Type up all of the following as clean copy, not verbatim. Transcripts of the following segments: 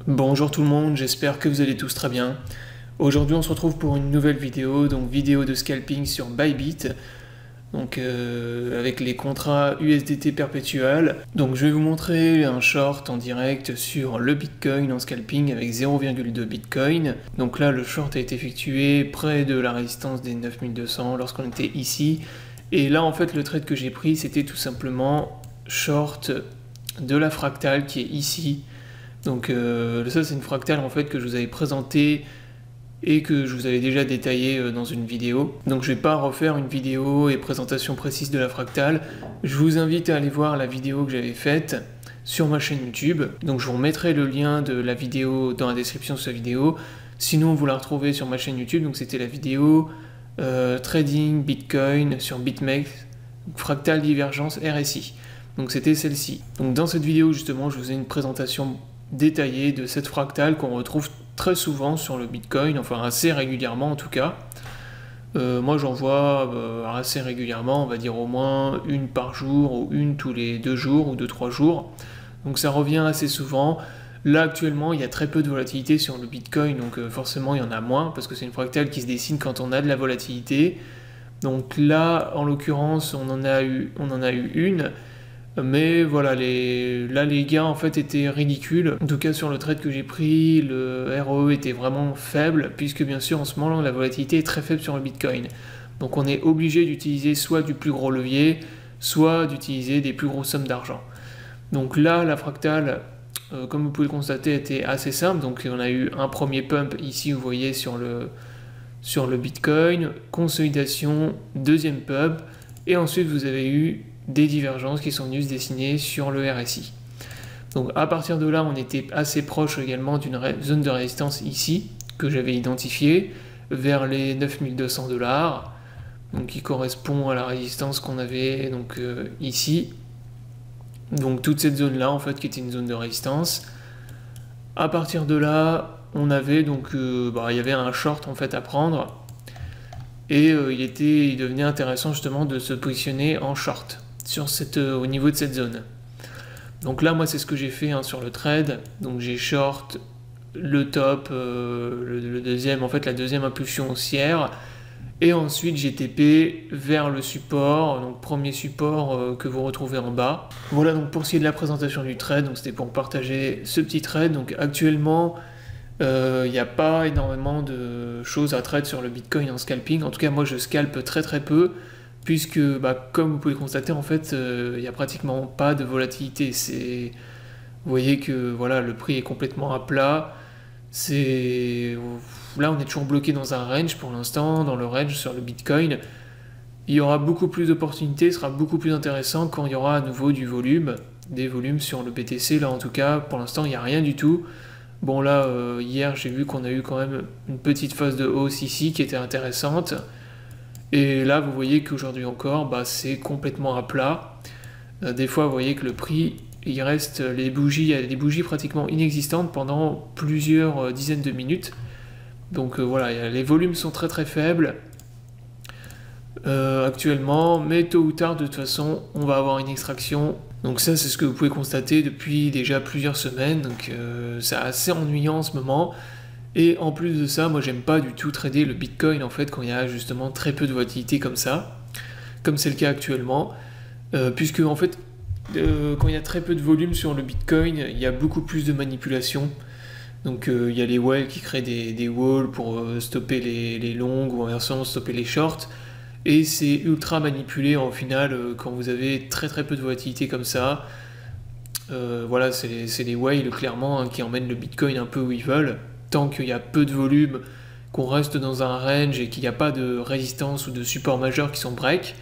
Bonjour tout le monde, j'espère que vous allez tous très bien. Aujourd'hui on se retrouve pour une nouvelle vidéo, donc vidéo de scalping sur Bybit, donc avec les contrats USDT perpétuels. Donc je vais vous montrer un short en direct sur le Bitcoin en scalping avec 0,2 Bitcoin. Donc là le short a été effectué près de la résistance des 9200 lorsqu'on était ici. Et là en fait le trade que j'ai pris c'était tout simplement short de la fractale qui est ici. Donc ça c'est une fractale en fait que je vous avais présentée et que je vous avais déjà détaillé dans une vidéo. Donc je ne vais pas refaire une vidéo et présentation précise de la fractale. Je vous invite à aller voir la vidéo que j'avais faite sur ma chaîne YouTube. Donc je vous remettrai le lien de la vidéo dans la description de cette vidéo. Sinon vous la retrouvez sur ma chaîne YouTube. Donc c'était la vidéo Trading Bitcoin sur BitMEX, fractale divergence RSI. Donc c'était celle-ci. Donc dans cette vidéo justement je vous ai une présentation détaillé de cette fractale qu'on retrouve très souvent sur le Bitcoin, enfin assez régulièrement en tout cas. Moi j'en vois assez régulièrement, on va dire au moins une par jour ou une tous les 2 jours ou 2-3 jours. Donc ça revient assez souvent. Là actuellement il y a très peu de volatilité sur le Bitcoin, donc forcément il y en a moins parce que c'est une fractale qui se dessine quand on a de la volatilité. Donc là en l'occurrence on en a eu une. Mais voilà, là les gains en fait étaient ridicules. En tout cas sur le trade que j'ai pris, le ROE était vraiment faible, puisque bien sûr en ce moment la volatilité est très faible sur le Bitcoin. Donc on est obligé d'utiliser soit du plus gros levier, soit d'utiliser des plus grosses sommes d'argent. Donc là la fractale, comme vous pouvez le constater, était assez simple. Donc on a eu un premier pump ici, vous voyez sur le Bitcoin, consolidation, deuxième pump, et ensuite vous avez eu des divergences qui sont venues se dessiner sur le RSI. Donc à partir de là, on était assez proche également d'une zone de résistance ici, que j'avais identifiée, vers les 9200 $, donc qui correspond à la résistance qu'on avait donc ici. Donc toute cette zone-là, en fait, qui était une zone de résistance. À partir de là, on avait donc, il y avait un short en fait à prendre, et il devenait intéressant justement de se positionner en short au niveau de cette zone. Donc là moi c'est ce que j'ai fait sur le trade. Donc j'ai short le top, le deuxième, en fait la deuxième impulsion haussière, et ensuite j'ai TP vers le support, donc premier support que vous retrouvez en bas. Voilà donc pour ce qui est de la présentation du trade, donc c'était pour partager ce petit trade. Donc actuellement il n'y a pas énormément de choses à trade sur le Bitcoin en scalping. En tout cas moi je scalpe très très peu, puisque comme vous pouvez le constater en fait il n'y a pratiquement pas de volatilité. Vous voyez que voilà, le prix est complètement à plat. Là on est toujours bloqué dans un range pour l'instant, dans le range sur le Bitcoin. Il y aura beaucoup plus d'opportunités, ce sera beaucoup plus intéressant quand il y aura à nouveau des volumes sur le BTC. Là en tout cas pour l'instant il n'y a rien du tout. Bon là hier j'ai vu qu'on a eu quand même une petite phase de hausse ici qui était intéressante. Et là, vous voyez qu'aujourd'hui encore, c'est complètement à plat. Des fois, vous voyez que le prix, il y a des bougies pratiquement inexistantes pendant plusieurs dizaines de minutes. Donc voilà, les volumes sont très très faibles actuellement, mais tôt ou tard, de toute façon, on va avoir une extraction. Donc ça, c'est ce que vous pouvez constater depuis déjà plusieurs semaines. Donc c'est assez ennuyant en ce moment. Et en plus de ça, moi j'aime pas du tout trader le Bitcoin en fait quand il y a justement très peu de volatilité comme ça, comme c'est le cas actuellement, puisque en fait quand il y a très peu de volume sur le Bitcoin, il y a beaucoup plus de manipulation. Donc il y a les whales qui créent des walls pour stopper les longues ou inversement stopper les shorts, et c'est ultra manipulé au final quand vous avez très très peu de volatilité comme ça. Voilà, c'est les whales clairement qui emmènent le Bitcoin un peu où ils veulent. Tant qu'il y a peu de volume, qu'on reste dans un range et qu'il n'y a pas de résistance ou de support majeur qui sont break,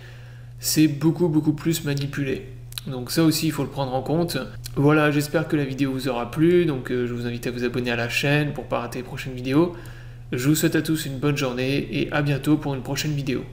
c'est beaucoup plus manipulé. Donc ça aussi il faut le prendre en compte. Voilà, j'espère que la vidéo vous aura plu, donc je vous invite à vous abonner à la chaîne pour ne pas rater les prochaines vidéos. Je vous souhaite à tous une bonne journée et à bientôt pour une prochaine vidéo.